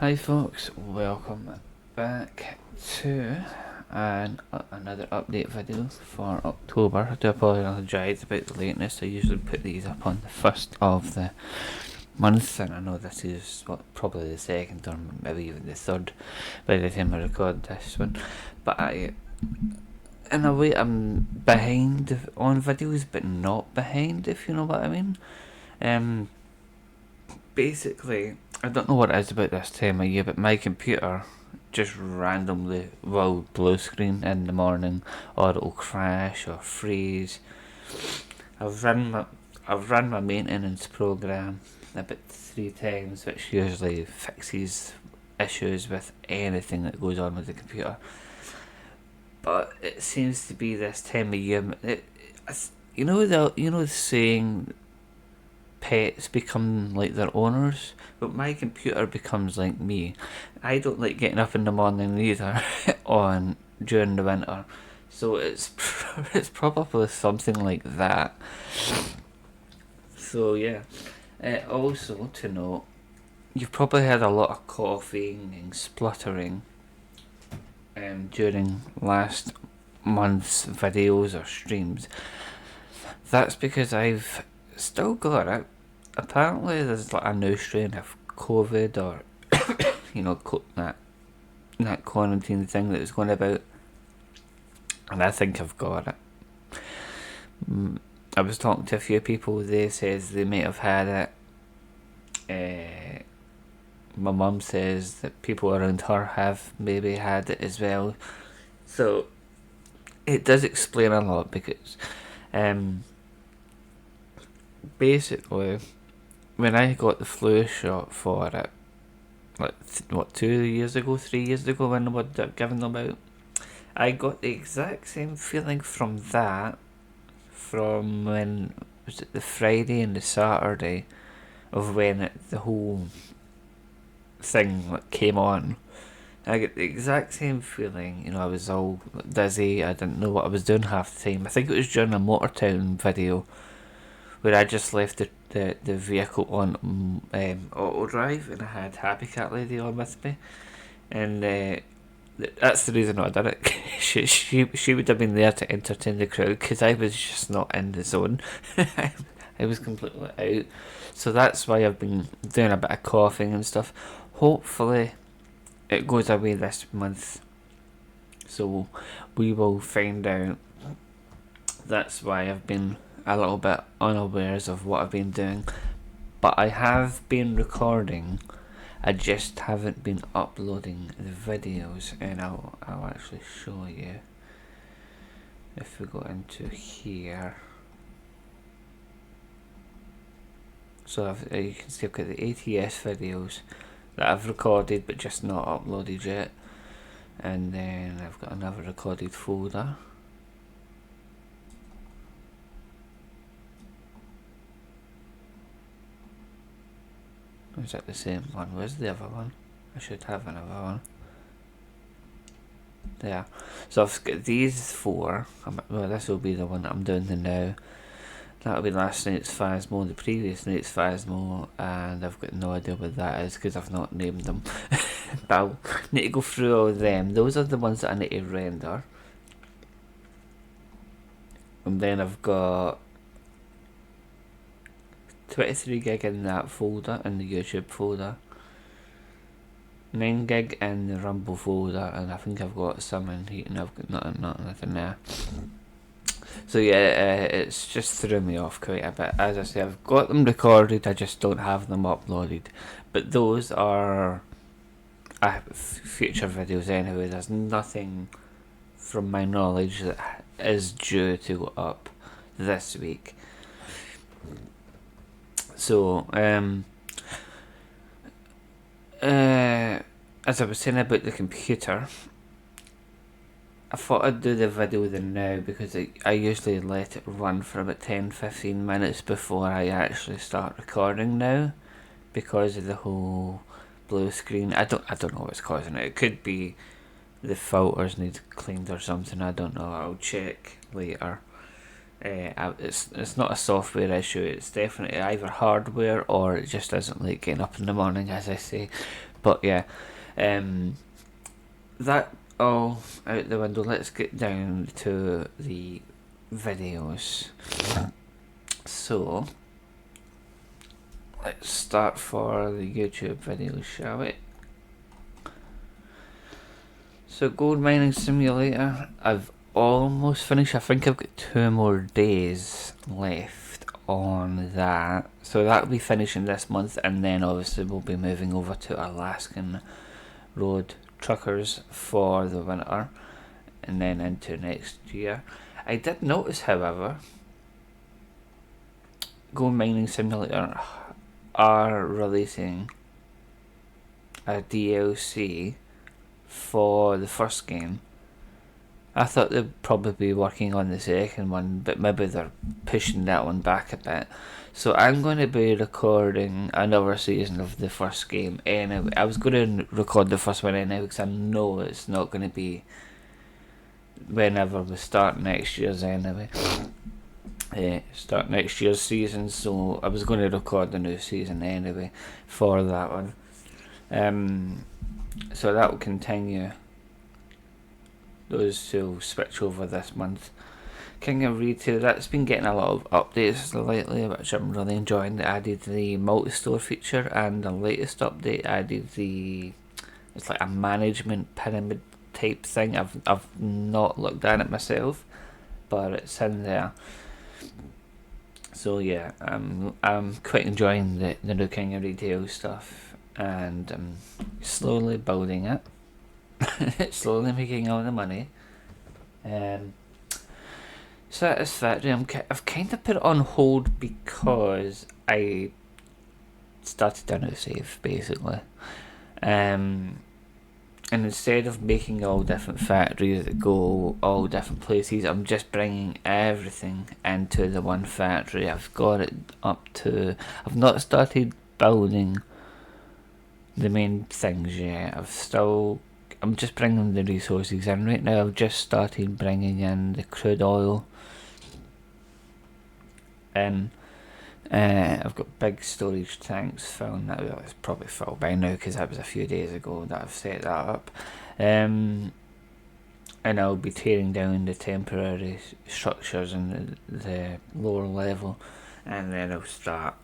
Hi folks, welcome back to another update video for October. I do apologise about the lateness. I usually put these up on the first of the month, and I know this is probably the second or maybe even the third by the time I record this one. But in a way, I'm behind on videos, but not behind, if you know what I mean. Basically, I don't know what it is about this time of year, but my computer just randomly will blue screen in the morning, or it'll crash or freeze. I've run my maintenance program about 3 times, which usually fixes issues with anything that goes on with the computer. But it seems to be this time of year. You know the saying, pets become like their owners, but my computer becomes like me. I don't like getting up in the morning either during the winter, so it's probably something like that. So yeah. Also to note, you've probably heard a lot of coughing and spluttering during last month's videos or streams. That's because I've still got it. Apparently there's like a new strain of COVID, or that quarantine thing that was going about, and I think I've got it. I was talking to a few people. They says they may have had it. My mum says that people around her have maybe had it as well. So it does explain a lot, because basically, when I got the flu shot for it, like 3 years ago, when I was giving them out, I got the exact same feeling from that, from when, was it the Friday and the Saturday of when the whole thing came on. I get the exact same feeling. I was all dizzy. I didn't know what I was doing half the time. I think it was during a Motortown video where I just left the vehicle on auto drive, and I had Happy Cat Lady on with me, and that's the reason why I did it. she would have been there to entertain the crowd, because I was just not in the zone. I was completely out. So that's why I've been doing a bit of coughing and stuff. Hopefully it goes away this month, so we will find out. That's why I've been a little bit unawares of what I've been doing, but I have been recording. I just haven't been uploading the videos, and I'll actually show you. If we go into here, so you can see I've got the ATS videos that I've recorded but just not uploaded yet, and then I've got another recorded folder. Is that the same one? Where's the other one? I should have another one. There. So I've got these 4. Well, this will be the one that I'm doing now. That'll be last night's Phasmo, the previous night's Phasmo, and I've got no idea what that is because I've not named them. But I'll need to go through all of them. Those are the ones that I need to render. And then I've got 23 gig in that folder, in the YouTube folder, 9 gig in the Rumble folder, and I think I've got some in here, and I've got nothing there. So yeah, it's just threw me off quite a bit. As I say, I've got them recorded, I just don't have them uploaded. But those are future videos anyway. There's nothing from my knowledge that is due to go up this week. So, as I was saying about the computer, I thought I'd do the video now, because I usually let it run for about 10-15 minutes before I actually start recording now, because of the whole blue screen. I don't know what's causing it. It could be the filters need cleaned or something. I don't know. I'll check later. It's not a software issue. It's definitely either hardware, or it just doesn't like getting up in the morning, as I say. But yeah, that all out the window. Let's get down to the videos. So let's start for the YouTube videos, shall we? So Gold Mining Simulator, I've almost finished. I think I've got 2 more days left on that. So that'll be finishing this month, and then obviously we'll be moving over to Alaskan Road Truckers for the winter, and then into next year. I did notice, however, Gold Mining Simulator are releasing a DLC for the first game. I thought they'd probably be working on the second one, but maybe they're pushing that one back a bit. So I'm going to be recording another season of the first game anyway. I was going to record the first one anyway because I know it's not going to be whenever we start next year's anyway. Start next year's season, so I was going to record the new season anyway for that one. So that will continue. Those two will switch over this month. King of Retail, that's been getting a lot of updates lately, which I'm really enjoying. They added the multi-store feature, and the latest update added it's like a management pyramid type thing. I've not looked at it myself, but it's in there. So yeah, I'm quite enjoying the new King of Retail stuff, and I'm slowly building it. Slowly making all the money. Satisfactory, I've kind of put it on hold because I started a new save basically. And instead of making all different factories that go all different places, I'm just bringing everything into the one factory. I've got it up to... I've not started building the main things yet. I'm just bringing the resources in right now. I've just started bringing in the crude oil. I've got big storage tanks filling that. Well, it's probably full by now because that was a few days ago that I've set that up. And I'll be tearing down the temporary structures in the lower level, and then I'll start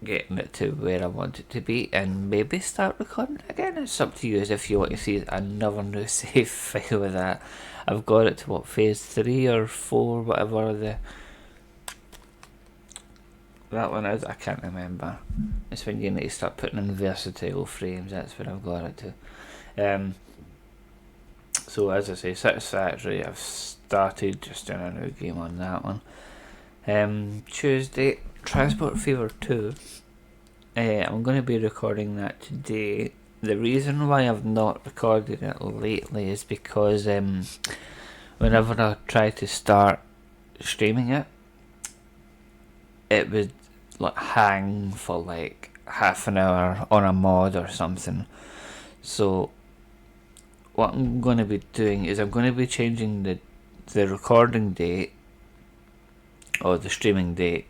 getting it to where I want it to be, and maybe start recording it again. It's up to you as if you want to see another new save file with that. I've got it to phase 3 or 4, whatever that one is. I can't remember. It's when you need to start putting in versatile frames. That's where I've got it to. So as I say, Satisfactory, I've started just doing a new game on that one. Tuesday, Transport Fever 2. I'm going to be recording that today. The reason why I've not recorded it lately is because whenever I try to start streaming it, it would like hang for like half an hour on a mod or something. So what I'm going to be doing is I'm going to be changing the recording date or the streaming date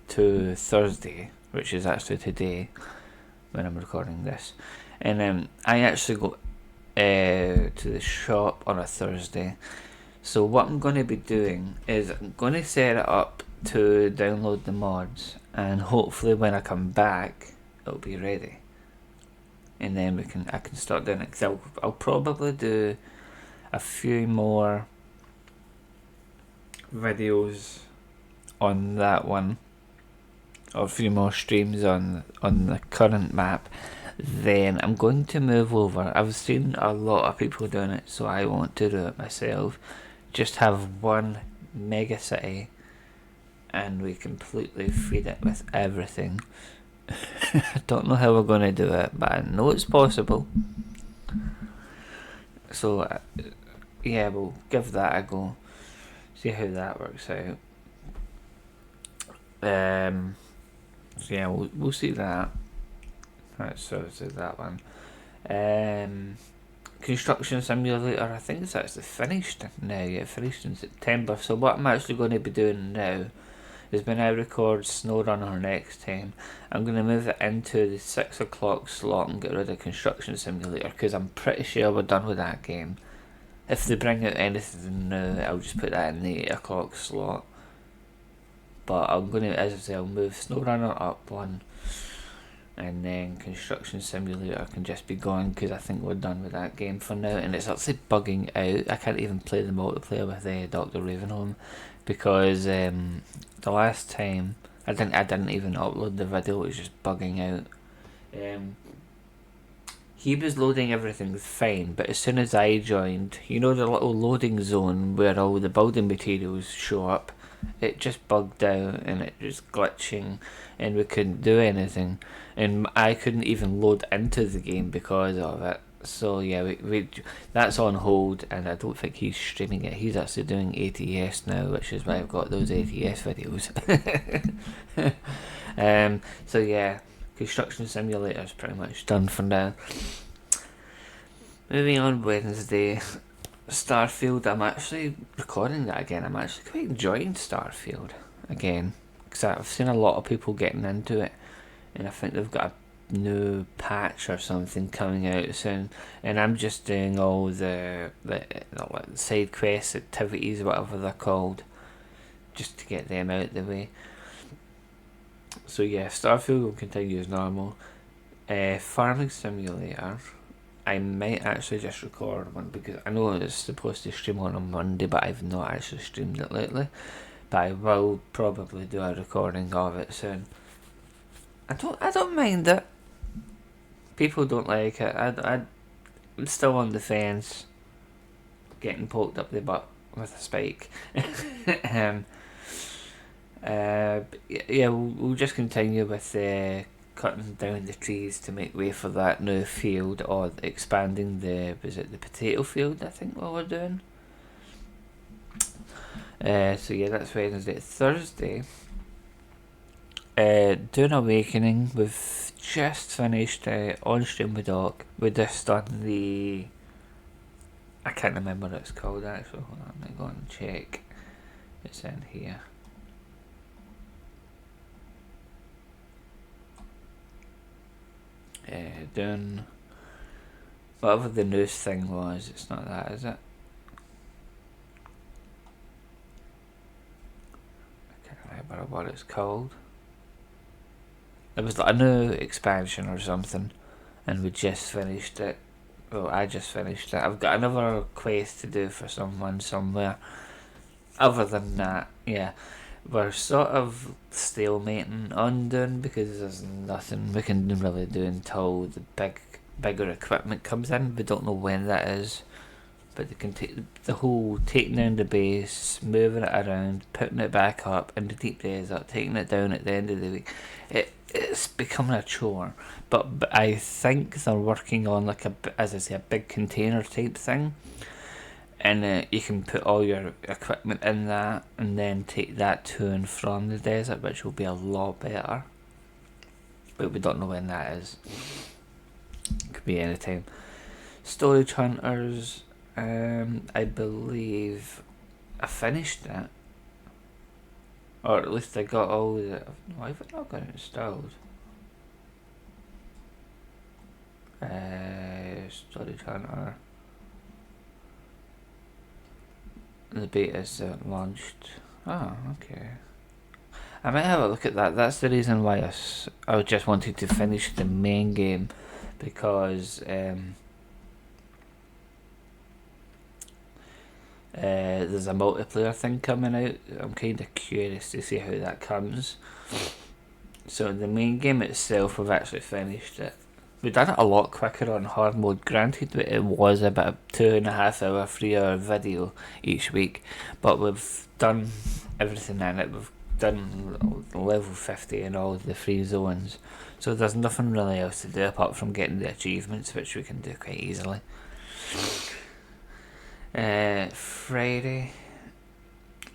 to Thursday, which is actually today when I'm recording this. And I actually go to the shop on a Thursday. So what I'm going to be doing is I'm going to set it up to download the mods, and hopefully when I come back it'll be ready, and then I can start doing it. Because I'll probably do a few more videos on that one, or a few more streams on the current map. Then I'm going to move over. I've seen a lot of people doing it, so I want to do it myself. Just have one mega city, and we completely feed it with everything. I don't know how we're going to do it, but I know it's possible. So yeah, we'll give that a go, see how that works out. So yeah, we'll see that. Right, so that one. Construction Simulator, I think it's actually finished now. Yeah, finished in September. So what I'm actually going to be doing now is when I record SnowRunner next time, I'm going to move it into the 6 o'clock slot and get rid of Construction Simulator, because I'm pretty sure we're done with that game. If they bring out anything new, I'll just put that in the 8 o'clock slot. But I'm going to, as I say, I'll move SnowRunner up one, and then Construction Simulator can just be gone, because I think we're done with that game for now. And it's actually bugging out. I can't even play the multiplayer with Dr. Ravenholm, because the last time I didn't even upload the video. It was just bugging out. He was loading everything fine, but as soon as I joined, you know the little loading zone where all the building materials show up, it just bugged out and it was glitching, and we couldn't do anything, and I couldn't even load into the game because of it. So yeah, we that's on hold, and I don't think he's streaming it. He's actually doing ATS now, which is why I've got those ATS videos. So yeah, Construction Simulator is pretty much done for now. Moving on, Wednesday, Starfield. I'm actually recording that again. I'm actually quite enjoying Starfield again, because I've seen a lot of people getting into it, and I think they've got a new patch or something coming out soon, and I'm just doing all the side quests, activities, whatever they're called, just to get them out of the way. So yeah, Starfield will continue as normal. Farming Simulator, I might actually just record one, because I know it's supposed to stream on Monday, but I've not actually streamed it lately. But I will probably do a recording of it soon. I don't mind it. People don't like it. I'm still on the fence, getting poked up the butt with a spike. Yeah, we'll just continue with cutting down the trees to make way for that new field, or expanding the potato field, I think, what we're doing. So yeah, that's Wednesday. Thursday, doing Awakening. We've just finished on stream with Doc. We just done the, I can't remember what it's called actually. Hold on, let me go and check. It's in here. Doing whatever the news thing was. It's not that, is it? I can't remember what it's called. It was like a new expansion or something, and we just finished it. Well, I just finished it. I've got another quest to do for someone somewhere. Other than that, yeah, we're sort of stalemating on doing, because there's nothing we can really do until the bigger equipment comes in. We don't know when that is, but they can take the whole taking down the base, moving it around, putting it back up in the deep desert, taking it down at the end of the week. It's becoming a chore, but I think they're working on like a big container type thing, and you can put all your equipment in that, and then take that to and from the desert, which will be a lot better. But we don't know when that is. Could be any time. Storage Hunters, I believe I finished it, or at least I got all the. Why have I not got it installed? Storage Hunter. The beta's launched. Oh, okay. I might have a look at that. That's the reason why I just wanted to finish the main game, because there's a multiplayer thing coming out. I'm kind of curious to see how that comes. So the main game itself, we've actually finished it. We've done it a lot quicker on hard mode, granted, but it was about a 2.5 hour, 3 hour video each week. But we've done everything in it. We've done level 50 and all the free zones. So there's nothing really else to do apart from getting the achievements, which we can do quite easily. Friday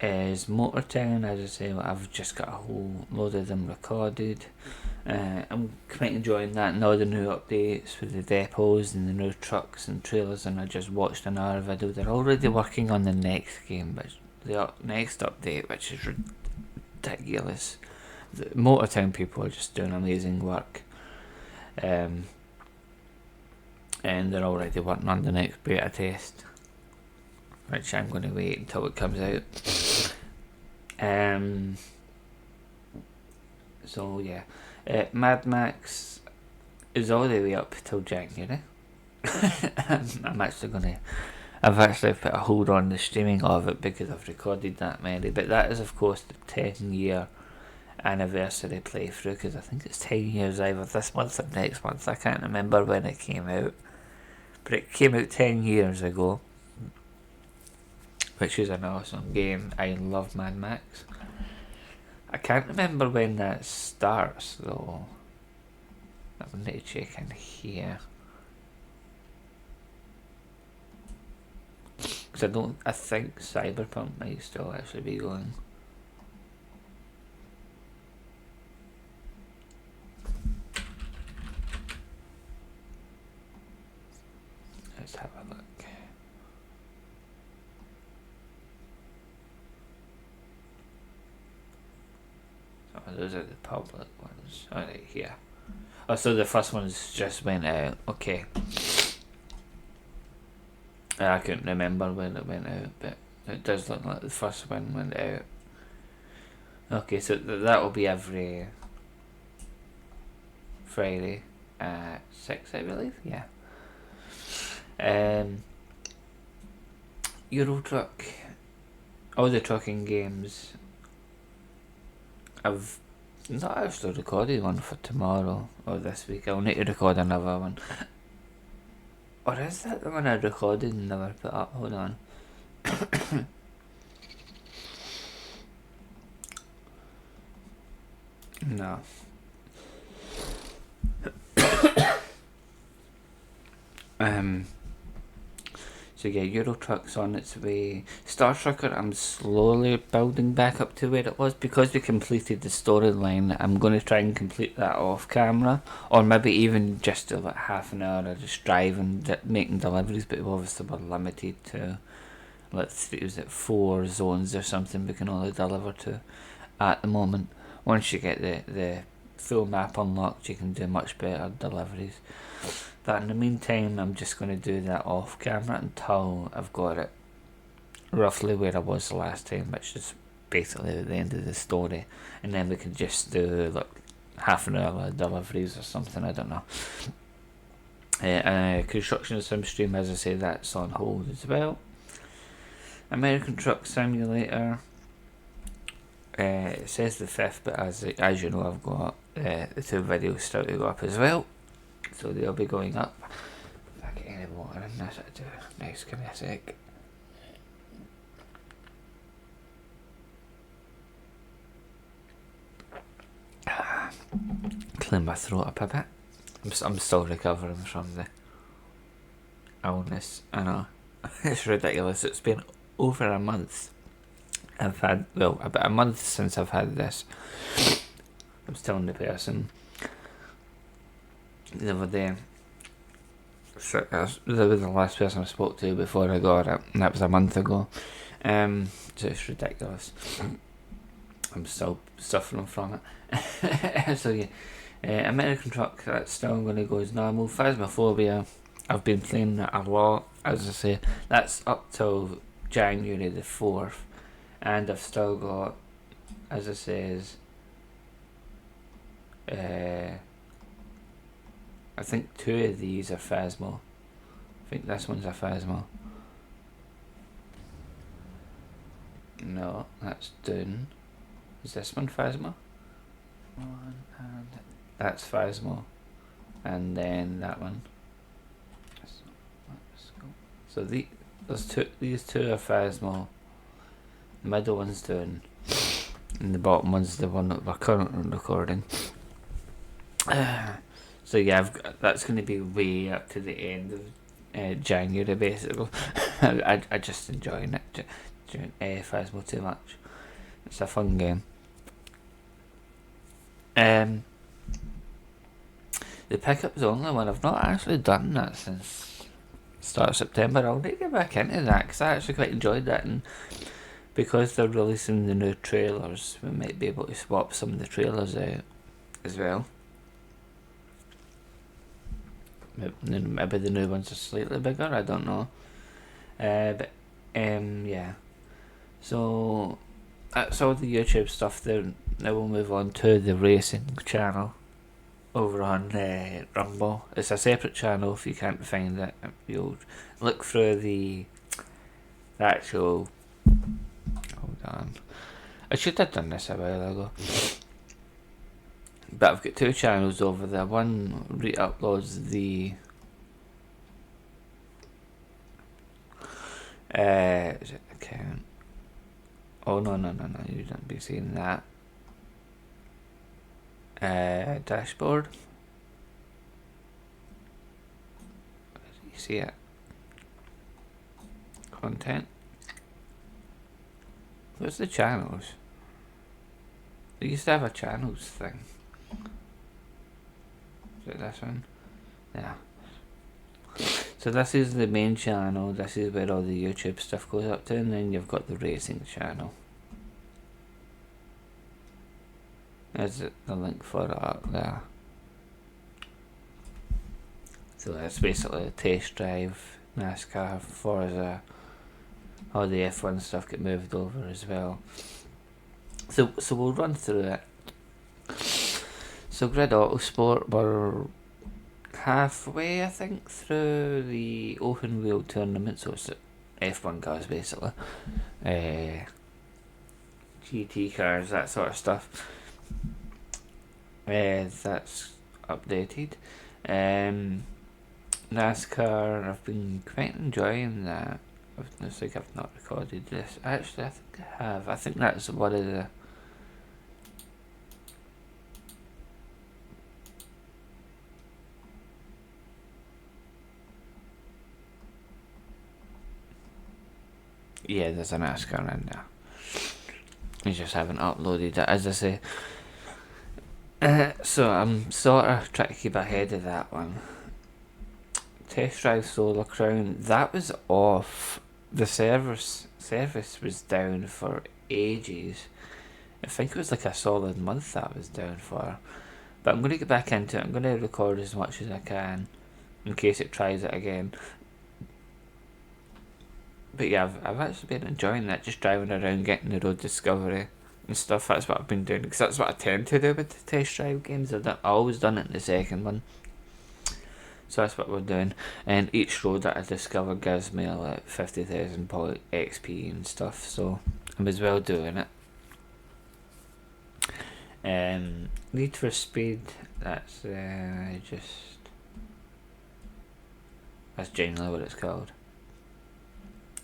is Motortown. As I say, I've just got a whole load of them recorded. I'm quite enjoying that, and all the new updates with the depots and the new trucks and trailers, and I just watched another video. They're already working on the next game, the next update, which is ridiculous. The Motortown people are just doing amazing work. And they're already working on the next beta test, which I'm going to wait until it comes out. So yeah, Mad Max is all the way up till January. I've actually put a hold on the streaming of it because I've recorded that many, but that is of course the 10-year anniversary playthrough, because I think it's 10 years either this month or next month. I can't remember when it came out, but it came out 10 years ago, which is an awesome game. I love Mad Max. I can't remember when that starts though. I need to check in here, because I think Cyberpunk might still actually be going. Let's have a look. Oh, those are the public ones. Oh, right here. Oh, so the first one's just went out. Okay. I couldn't remember when it went out, but it does look like the first one went out. Okay, so that will be every Friday at 6, I believe. Yeah. Euro Truck. All the trucking games. I've not actually recorded one for tomorrow or this week. I'll need to record another one. Or is that the one I recorded and never put up? Hold on. No. So yeah, Euro Truck's on its way. Star Trucker, I'm slowly building back up to where it was, because we completed the storyline. I'm going to try and complete that off camera, or maybe even just like half an hour of just driving, making deliveries. But we've obviously we're limited to, let's see, was it 4 zones or something we can only deliver to at the moment. Once you get the full map unlocked, you can do much better deliveries. But in the meantime, I'm just going to do that off camera until I've got it roughly where I was the last time, which is basically at the end of the story, and then we can just do like half an hour of deliveries or something. I don't know. Construction Sim Stream, as I say, that's on hold as well. American Truck Simulator. It says the 5th, but as you know, I've got the 2 videos still to go up as well, so they'll be going up. If I get any water in this, I do. Nice, give me a sec. Clean my throat up a bit. I'm still recovering from the illness. I know. It's ridiculous. It's been over a month. I've had, well, about a month since I've had this. I was telling the person the other day, so that was the last person I spoke to before I got it, and that was a month ago. So it's ridiculous. I'm still suffering from it. So yeah, American Truck, that's still going to go as normal. Phasmophobia, I've been playing that a lot, as I say. That's up till January the 4th. And I've still got, as it says, I think 2 of these are Phasmo. I think this one's a Phasmo. No, that's Dune. Is this one Phasmo? That's Phasmo. And then that one. Let's go. So these two are Phasmo. The middle one's Dune, and the bottom one's the one that we're currently recording. So yeah, that's going to be way up to the end of January, basically. I just enjoying it, Phasmo too much. It's a fun game. The pickup's the only one I've not actually done that since start of September. I'll need to get back into that because I actually quite enjoyed that, and because they're releasing the new trailers, we might be able to swap some of the trailers out as well. Maybe the new ones are slightly bigger, I don't know. Yeah. So that's all the YouTube stuff there. Now we'll move on to the racing channel over on Rumble. It's a separate channel. If you can't find it, you'll look through the actual. Hold on. I should have done this a while ago. But I've got two channels over there. One re-uploads the is it account? Oh no, you don't be seeing that. Dashboard. You see it? Content. Where's the channels? They used to have a channels thing. Is it this one? Yeah. So this is the main channel. This is where all the YouTube stuff goes up to, and then you've got the racing channel. There's the link for it up there. So it's basically a test drive, NASCAR, Forza, all the F1 stuff get moved over as well. So we'll run through it. So Grid Autosport, we're halfway, I think, through the open wheel tournament. So it's F1 cars basically, GT cars, that sort of stuff. That's updated. NASCAR, I've been quite enjoying that. It's like I've not recorded this. Actually, I think I have. I think that's one of the. Yeah, there's a NASCAR in there. I just haven't uploaded it, as I say. So I'm sort of trying to keep ahead of that one. Test Drive Solar Crown, that was off. The service was down for ages. I think it was like a solid month that was down for. But I'm going to get back into it. I'm going to record as much as I can in case it tries it again. But yeah, I've actually been enjoying that, just driving around, getting the road discovery and stuff. That's what I've been doing, because that's what I tend to do with the test drive games. I've always done it in the second one. So that's what we're doing. And each road that I discover gives me like 50,000 point XP and stuff. So I'm as well doing it. Need for Speed, that's that's generally what it's called.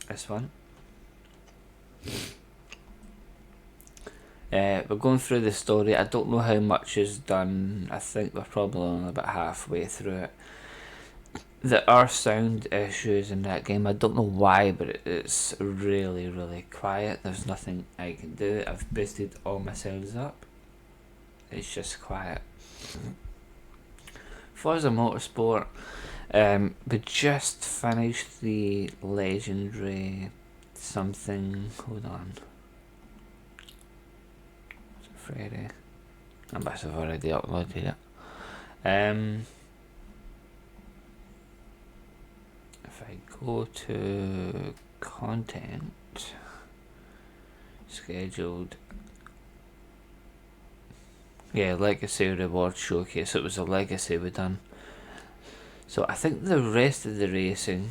This one. We're going through the story. I don't know how much is done. I think we're probably only about halfway through it. There are sound issues in that game. I don't know why, but it's really, really quiet. There's nothing I can do. I've boosted all my sounds up. It's just quiet. Forza Motorsport. We just finished the legendary something. Hold on. It's Friday. I must have already uploaded it. If I go to content, scheduled. Yeah, Legacy Reward Showcase. It was a Legacy we done. So I think the rest of the racing,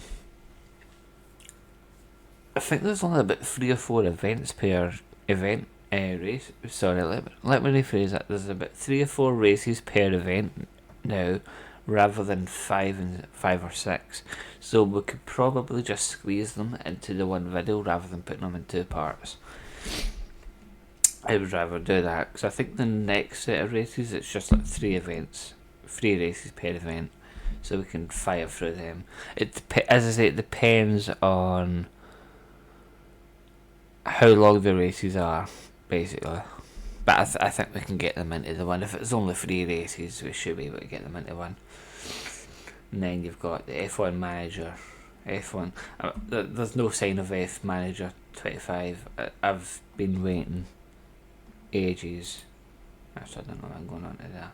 I think there's only about 3 or 4 events per event race. Sorry, let me rephrase that. There's about 3 or 4 races per event now, rather than 5 or 6. So we could probably just squeeze them into the one video rather than putting them in 2 parts. I would rather do that, because I think the next set of races, it's just like 3 events, 3 races per event. So we can fire through them. As I say, it depends on how long the races are, basically. But I think we can get them into the one. If it's only 3 races, we should be able to get them into one. And then you've got the F1 Manager. F1. There's no sign of F Manager 25. I've been waiting ages. Actually, I don't know what I'm going on to there.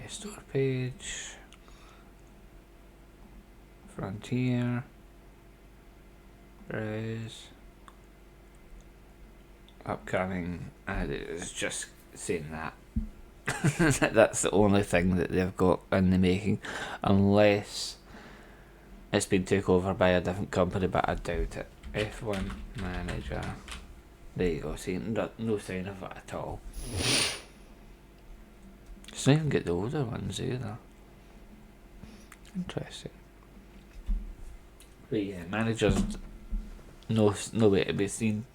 Store page. Frontier. Browse. Upcoming. And it's just saying that. That's the only thing that they've got in the making. Unless it's been took over by a different company, but I doubt it. F1 Manager. There you go. See, no sign of it at all. It's not even get the older ones either. Interesting. But yeah, Manager's no way to be seen.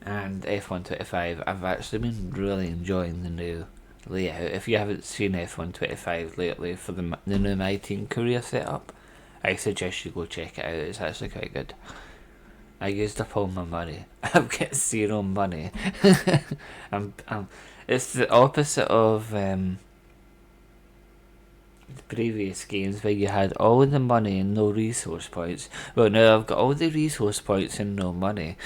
And F125, I've actually been really enjoying the new layout. If you haven't seen F125 lately for the new My Team career setup, I suggest you go check it out. It's actually quite good. I used up all my money. I've got 0 money. It's the opposite of the previous games where you had all the money and no resource points. Well, now I've got all the resource points and no money.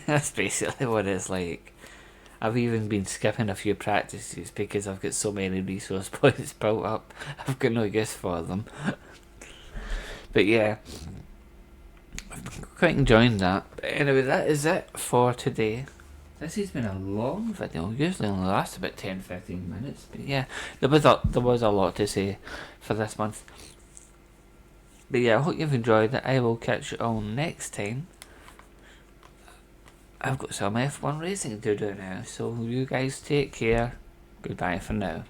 That's basically what it's like. I've even been skipping a few practices because I've got so many resource points built up. I've got no use for them. But yeah, I've quite enjoying that. But anyway, that is it for today. This has been a long video. Usually only lasts about 10-15 minutes. But yeah, there was a lot to say for this month. But yeah, I hope you've enjoyed it. I will catch you all next time. I've got some F1 racing to do now, so you guys take care. Goodbye for now.